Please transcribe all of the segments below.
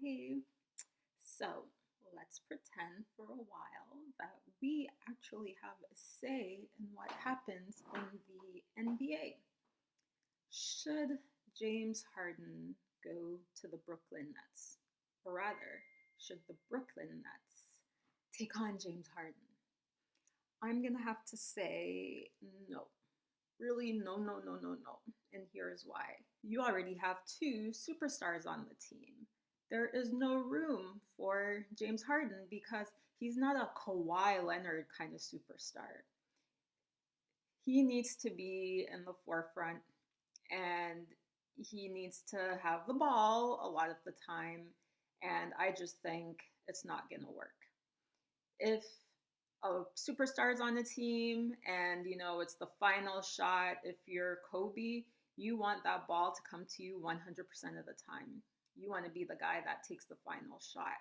Hey, so let's pretend for a while that we actually have a say in what happens in the NBA. Should James Harden go to the Brooklyn Nets? Or rather, should the Brooklyn Nets take on James Harden? I'm going to have to say no. Really, no, no, no, no, no. And here's why. You already have two superstars on the team. There is no room for James Harden because he's not a Kawhi Leonard kind of superstar. He needs to be in the forefront and he needs to have the ball a lot of the time. And I just think it's not going to work. If a superstar's on the team and it's the final shot, if you're Kobe, you want that ball to come to you 100% of the time. You want to be the guy that takes the final shot.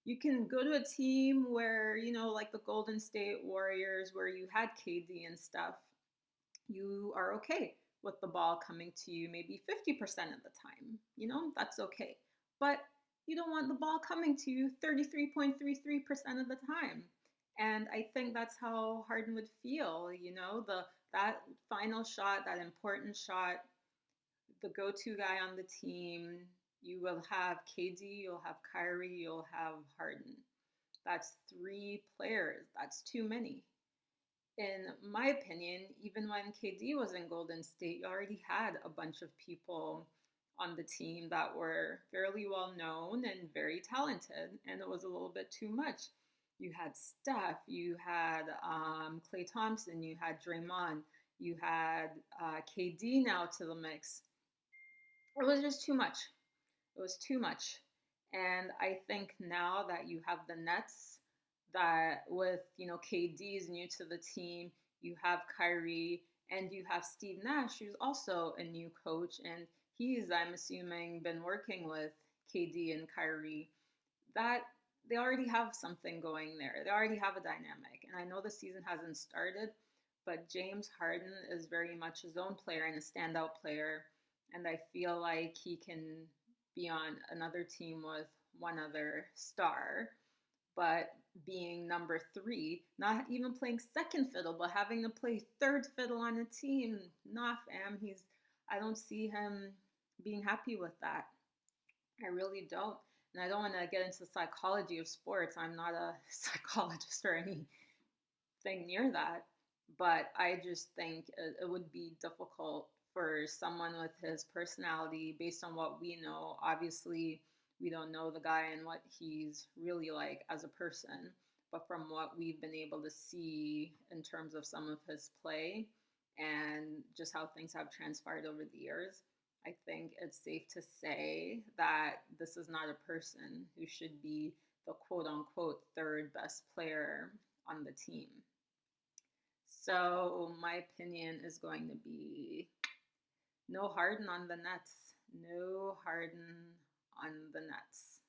You can go to a team where, like the Golden State Warriors, where you had KD and stuff, you are okay with the ball coming to you maybe 50% of the time. That's okay. But you don't want the ball coming to you 33.33% of the time. And I think that's how Harden would feel, that final shot, that important shot, the go-to guy on the team. You will have KD, you'll have Kyrie, you'll have Harden. That's three players. That's too many. In my opinion, even when KD was in Golden State, you already had a bunch of people on the team that were fairly well known and very talented, and it was a little bit too much. You had Steph, you had Klay Thompson, you had Draymond, you had KD now to the mix. It was just too much. It was too much. And I think now that you have the Nets, that with, KD is new to the team, you have Kyrie, and you have Steve Nash, who's also a new coach, and he's, I'm assuming, been working with KD and Kyrie, that they already have something going there. They already have a dynamic. And I know the season hasn't started, but James Harden is very much his own player and a standout player. And I feel like he can be on another team with one other star, but being number three, not even playing second fiddle, but having to play third fiddle on a team, nah, fam. I don't see him being happy with that. I really don't. And I don't want to get into the psychology of sports. I'm not a psychologist or anything near that. But I just think it would be difficult for someone with his personality based on what we know. Obviously, we don't know the guy and what he's really like as a person. But from what we've been able to see in terms of some of his play and just how things have transpired over the years, I think it's safe to say that this is not a person who should be the quote unquote third best player on the team. So my opinion is going to be no Harden on the Nets. No Harden on the Nets.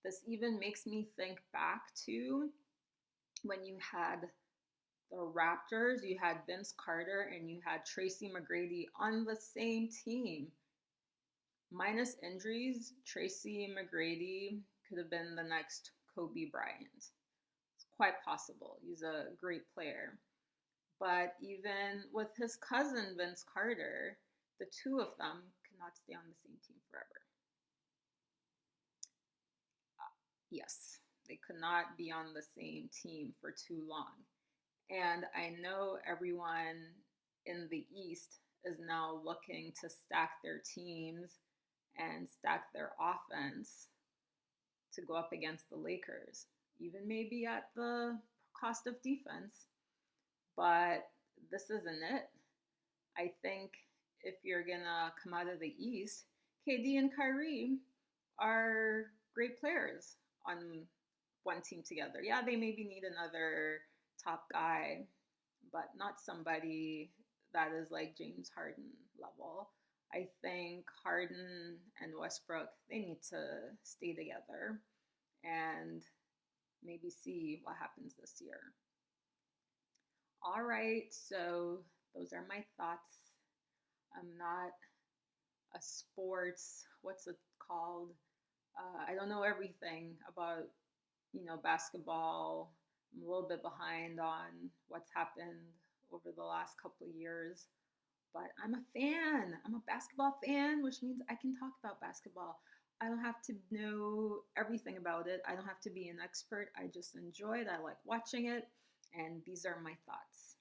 This even makes me think back to when you had the Raptors, you had Vince Carter, and you had Tracy McGrady on the same team. Minus injuries, Tracy McGrady could have been the next Kobe Bryant. It's quite possible. He's a great player. But even with his cousin, Vince Carter, the two of them could not stay on the same team forever. Yes, they could not be on the same team for too long. And I know everyone in the East is now looking to stack their teams and stack their offense to go up against the Lakers, even maybe at the cost of defense. But this isn't it. I think if you're going to come out of the East, KD and Kyrie are great players on one team together. Yeah, they maybe need another top guy, but not somebody that is like James Harden level. I think Harden and Westbrook, they need to stay together and maybe see what happens this year. All right, so those are my thoughts. I'm not a sports, what's it called? I don't know everything about, basketball. I'm a little bit behind on what's happened over the last couple of years, but I'm a fan. I'm a basketball fan, which means I can talk about basketball. I don't have to know everything about it. I don't have to be an expert. I just enjoy it. I like watching it, and these are my thoughts.